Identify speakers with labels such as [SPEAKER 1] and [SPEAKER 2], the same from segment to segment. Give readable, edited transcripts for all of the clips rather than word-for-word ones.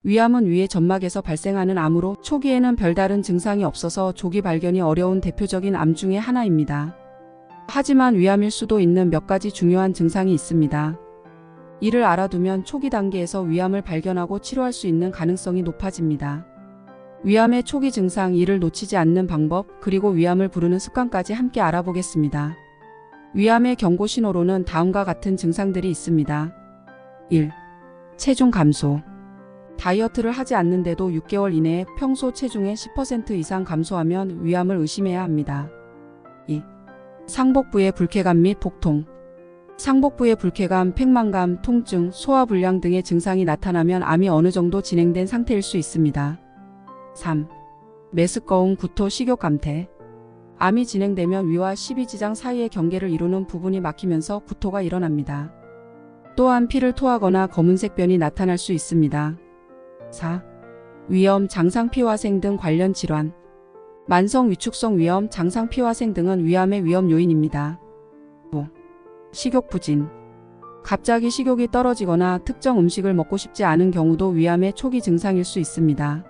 [SPEAKER 1] 위암은 위의 점막에서 발생하는 암으로 초기에는 별다른 증상이 없어서 조기 발견이 어려운 대표적인 암 중의 하나입니다. 하지만 위암일 수도 있는 몇 가지 중요한 증상이 있습니다. 이를 알아두면 초기 단계에서 위암을 발견하고 치료할 수 있는 가능성이 높아집니다. 위암의 초기 증상, 이를 놓치지 않는 방법, 그리고 위암을 부르는 습관까지 함께 알아보겠습니다. 위암의 경고 신호로는 다음과 같은 증상들이 있습니다. 1. 체중 감소. 다이어트를 하지 않는데도 6개월 이내에 평소 체중의 10% 이상 감소하면 위암을 의심해야 합니다. 2. 상복부의 불쾌감 및 복통. 상복부의 불쾌감, 팽만감, 통증, 소화불량 등의 증상이 나타나면 암이 어느 정도 진행된 상태일 수 있습니다. 3. 메스꺼움, 구토, 식욕 감퇴. 암이 진행되면 위와 십이지장 사이의 경계를 이루는 부분이 막히면서 구토가 일어납니다. 또한 피를 토하거나 검은색 변이 나타날 수 있습니다. 4. 위염, 장상피화생 등 관련 질환. 만성 위축성 위염, 장상피화생 등은 위암의 위험 요인입니다. 5. 식욕 부진. 갑자기 식욕이 떨어지거나 특정 음식을 먹고 싶지 않은 경우도 위암의 초기 증상일 수 있습니다.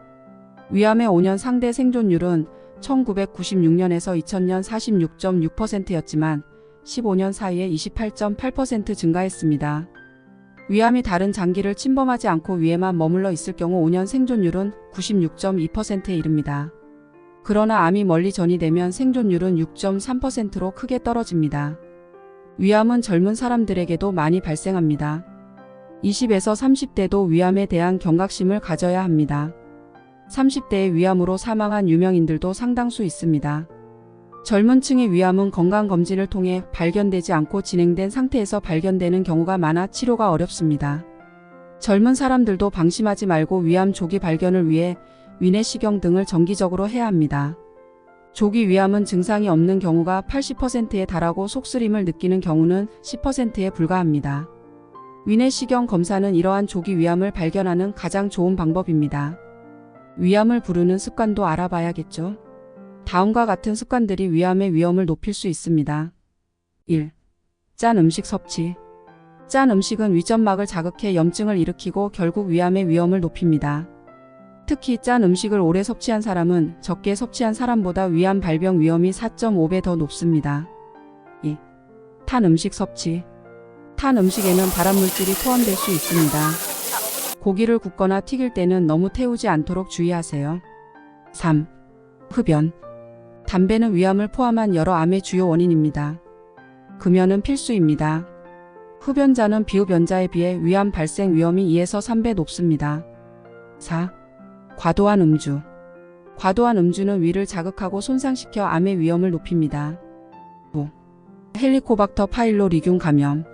[SPEAKER 1] 위암의 5년 상대 생존율은 1996년에서 2000년 46.6%였지만 15년 사이에 28.8% 증가했습니다. 위암이 다른 장기를 침범하지 않고 위에만 머물러 있을 경우 5년 생존율은 96.2%에 이릅니다. 그러나 암이 멀리 전이되면 생존율은 6.3%로 크게 떨어집니다. 위암은 젊은 사람들에게도 많이 발생합니다. 20에서 30대도 위암에 대한 경각심을 가져야 합니다. 30대의 위암으로 사망한 유명인들도 상당수 있습니다. 젊은 층의 위암은 건강검진을 통해 발견되지 않고 진행된 상태에서 발견되는 경우가 많아 치료가 어렵습니다. 젊은 사람들도 방심하지 말고 위암 조기 발견을 위해 위내시경 등을 정기적으로 해야 합니다. 조기 위암은 증상이 없는 경우가 80%에 달하고 속쓰림을 느끼는 경우는 10%에 불과합니다. 위내시경 검사는 이러한 조기 위암을 발견하는 가장 좋은 방법입니다. 위암을 부르는 습관도 알아봐야겠죠. 다음과 같은 습관들이 위암의 위험을 높일 수 있습니다. 1. 짠 음식 섭취. 짠 음식은 위점막을 자극해 염증을 일으키고 결국 위암의 위험을 높입니다. 특히 짠 음식을 오래 섭취한 사람은 적게 섭취한 사람보다 위암 발병 위험이 4.5배 더 높습니다. 2. 탄 음식 섭취. 탄 음식에는 발암물질이 포함될 수 있습니다. 고기를 굽거나 튀길 때는 너무 태우지 않도록 주의하세요. 3. 흡연. 담배는 위암을 포함한 여러 암의 주요 원인입니다. 금연은 필수입니다. 흡연자는 비흡연자에 비해 위암 발생 위험이 2에서 3배 높습니다. 4. 과도한 음주. 과도한 음주는 위를 자극하고 손상시켜 암의 위험을 높입니다. 5. 헬리코박터 파일로리균 감염.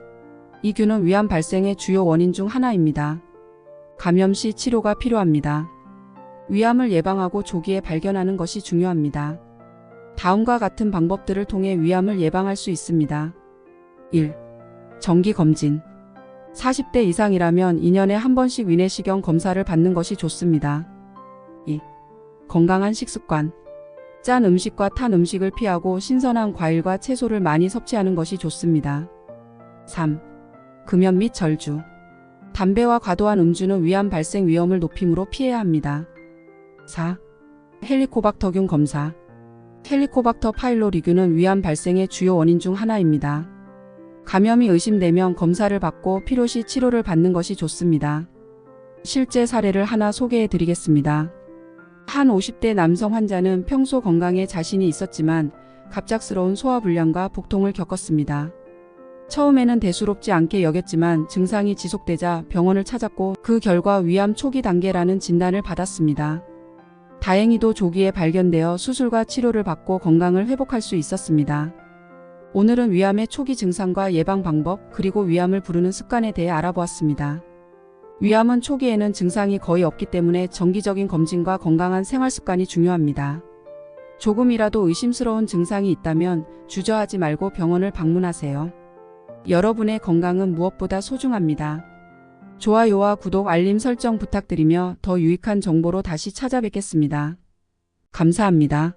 [SPEAKER 1] 이 균은 위암 발생의 주요 원인 중 하나입니다. 감염 시 치료가 필요합니다. 위암을 예방하고 조기에 발견하는 것이 중요합니다. 다음과 같은 방법들을 통해 위암을 예방할 수 있습니다. 1. 정기검진. 40대 이상이라면 2년에 한 번씩 위내시경 검사를 받는 것이 좋습니다. 2. 건강한 식습관. 짠 음식과 탄 음식을 피하고 신선한 과일과 채소를 많이 섭취하는 것이 좋습니다. 3. 금연 및 절주. 담배와 과도한 음주는 위암 발생 위험을 높이므로 피해야 합니다. 4. 헬리코박터균 검사. 헬리코박터 파일로리균은 위암 발생의 주요 원인 중 하나입니다. 감염이 의심되면 검사를 받고 필요시 치료를 받는 것이 좋습니다. 실제 사례를 하나 소개해 드리겠습니다. 한 50대 남성 환자는 평소 건강에 자신이 있었지만 갑작스러운 소화불량과 복통을 겪었습니다. 처음에는 대수롭지 않게 여겼지만 증상이 지속되자 병원을 찾았고 그 결과 위암 초기 단계라는 진단을 받았습니다. 다행히도 조기에 발견되어 수술과 치료를 받고 건강을 회복할 수 있었습니다. 오늘은 위암의 초기 증상과 예방 방법 그리고 위암을 부르는 습관에 대해 알아보았습니다. 위암은 초기에는 증상이 거의 없기 때문에 정기적인 검진과 건강한 생활 습관이 중요합니다. 조금이라도 의심스러운 증상이 있다면 주저하지 말고 병원을 방문하세요. 여러분의 건강은 무엇보다 소중합니다. 좋아요와 구독, 알림 설정 부탁드리며 더 유익한 정보로 다시 찾아뵙겠습니다. 감사합니다.